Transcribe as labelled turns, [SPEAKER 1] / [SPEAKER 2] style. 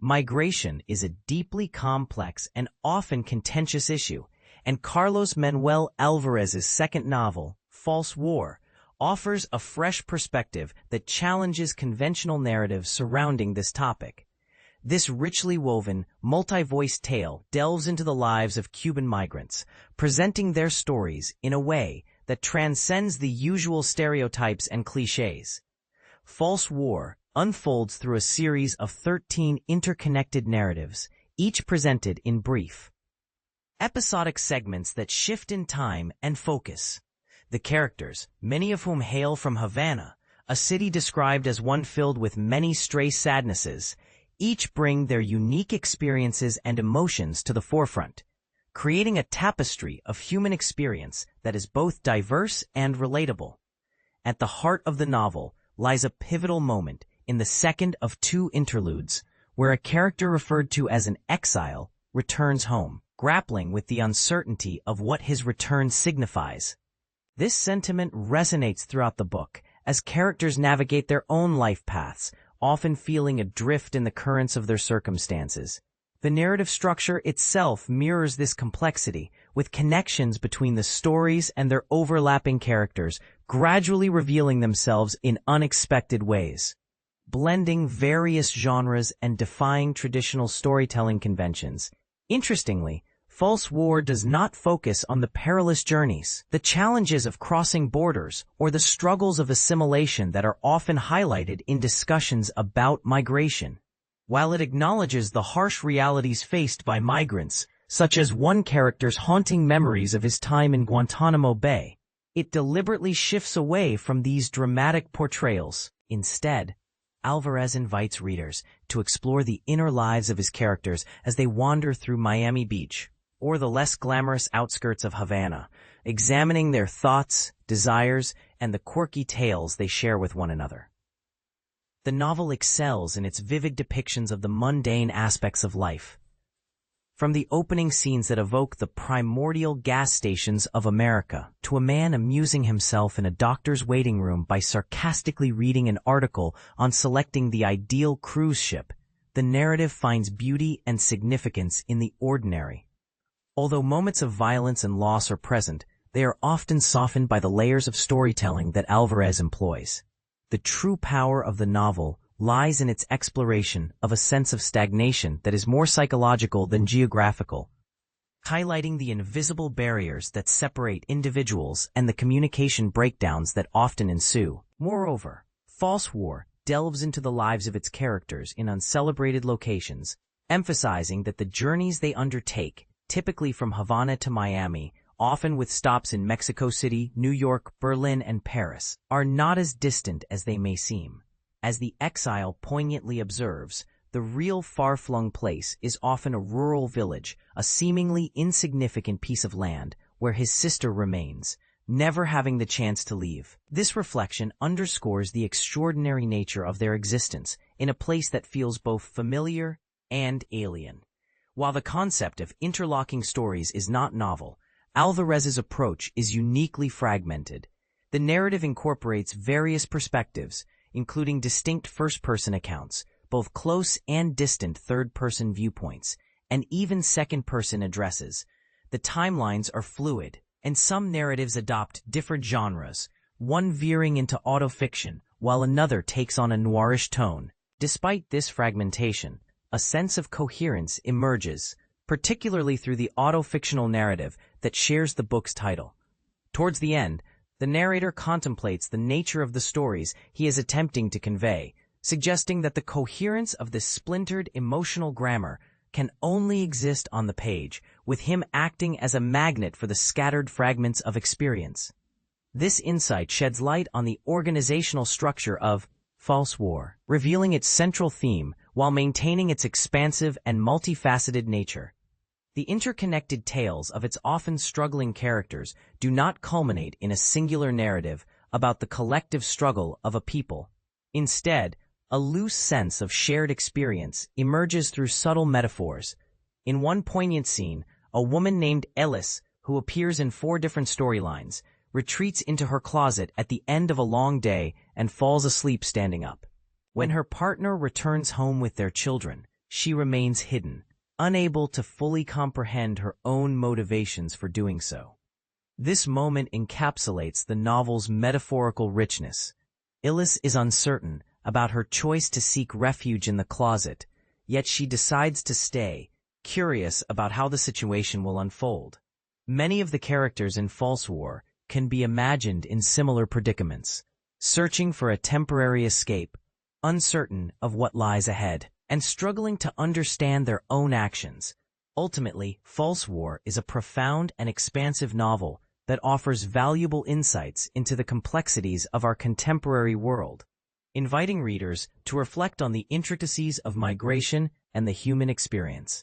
[SPEAKER 1] Migration is a deeply complex and often contentious issue, and Carlos Manuel Álvarez's second novel, False War, offers a fresh perspective that challenges conventional narratives surrounding this topic. This richly woven, multi-voiced tale delves into the lives of Cuban migrants, presenting their stories in a way that transcends the usual stereotypes and cliches. False War unfolds through a series of 13 interconnected narratives, each presented in brief, episodic segments that shift in time and focus. The characters, many of whom hail from Havana, a city described as one filled with many stray sadnesses, each bring their unique experiences and emotions to the forefront, creating a tapestry of human experience that is both diverse and relatable. At the heart of the novel lies a pivotal moment in the second of two interludes, where a character referred to as an exile returns home, grappling with the uncertainty of what his return signifies. This sentiment resonates throughout the book as characters navigate their own life paths, often feeling adrift in the currents of their circumstances. The narrative structure itself mirrors this complexity, with connections between the stories and their overlapping characters gradually revealing themselves in unexpected ways. Blending various genres and defying traditional storytelling conventions. Interestingly, False War does not focus on the perilous journeys, the challenges of crossing borders, or the struggles of assimilation that are often highlighted in discussions about migration. While it acknowledges the harsh realities faced by migrants, such as one character's haunting memories of his time in Guantanamo Bay, it deliberately shifts away from these dramatic portrayals. Instead, Álvarez invites readers to explore the inner lives of his characters as they wander through Miami Beach, or the less glamorous outskirts of Havana, examining their thoughts, desires, and the quirky tales they share with one another. The novel excels in its vivid depictions of the mundane aspects of life. From the opening scenes that evoke the primordial gas stations of America, to a man amusing himself in a doctor's waiting room by sarcastically reading an article on selecting the ideal cruise ship, the narrative finds beauty and significance in the ordinary. Although moments of violence and loss are present, they are often softened by the layers of storytelling that Álvarez employs. The true power of the novel lies in its exploration of a sense of stagnation that is more psychological than geographical, highlighting the invisible barriers that separate individuals and the communication breakdowns that often ensue. Moreover, False War delves into the lives of its characters in uncelebrated locations, emphasizing that the journeys they undertake, typically from Havana to Miami, often with stops in Mexico City, New York, Berlin, and Paris, are not as distant as they may seem. As the exile poignantly observes, the real far-flung place is often a rural village, a seemingly insignificant piece of land where his sister remains, never having the chance to leave. This reflection underscores the extraordinary nature of their existence in a place that feels both familiar and alien. While the concept of interlocking stories is not novel, Álvarez's approach is uniquely fragmented. The narrative incorporates various perspectives, including distinct first-person accounts, both close and distant third-person viewpoints, and even second-person addresses. The timelines are fluid, and some narratives adopt different genres, one veering into autofiction, while another takes on a noirish tone. Despite this fragmentation, a sense of coherence emerges, particularly through the autofictional narrative that shares the book's title. Towards the end, the narrator contemplates the nature of the stories he is attempting to convey, suggesting that the coherence of this splintered emotional grammar can only exist on the page, with him acting as a magnet for the scattered fragments of experience. This insight sheds light on the organizational structure of False War, revealing its central theme while maintaining its expansive and multifaceted nature. The interconnected tales of its often struggling characters do not culminate in a singular narrative about the collective struggle of a people. Instead, a loose sense of shared experience emerges through subtle metaphors. In one poignant scene, a woman named Ellis, who appears in 4 different storylines, retreats into her closet at the end of a long day and falls asleep standing up. When her partner returns home with their children, she remains hidden, unable to fully comprehend her own motivations for doing so. This moment encapsulates the novel's metaphorical richness. Illis is uncertain about her choice to seek refuge in the closet, yet she decides to stay, curious about how the situation will unfold. Many of the characters in False War can be imagined in similar predicaments, searching for a temporary escape, uncertain of what lies ahead, and struggling to understand their own actions. Ultimately, False War is a profound and expansive novel that offers valuable insights into the complexities of our contemporary world, inviting readers to reflect on the intricacies of migration and the human experience.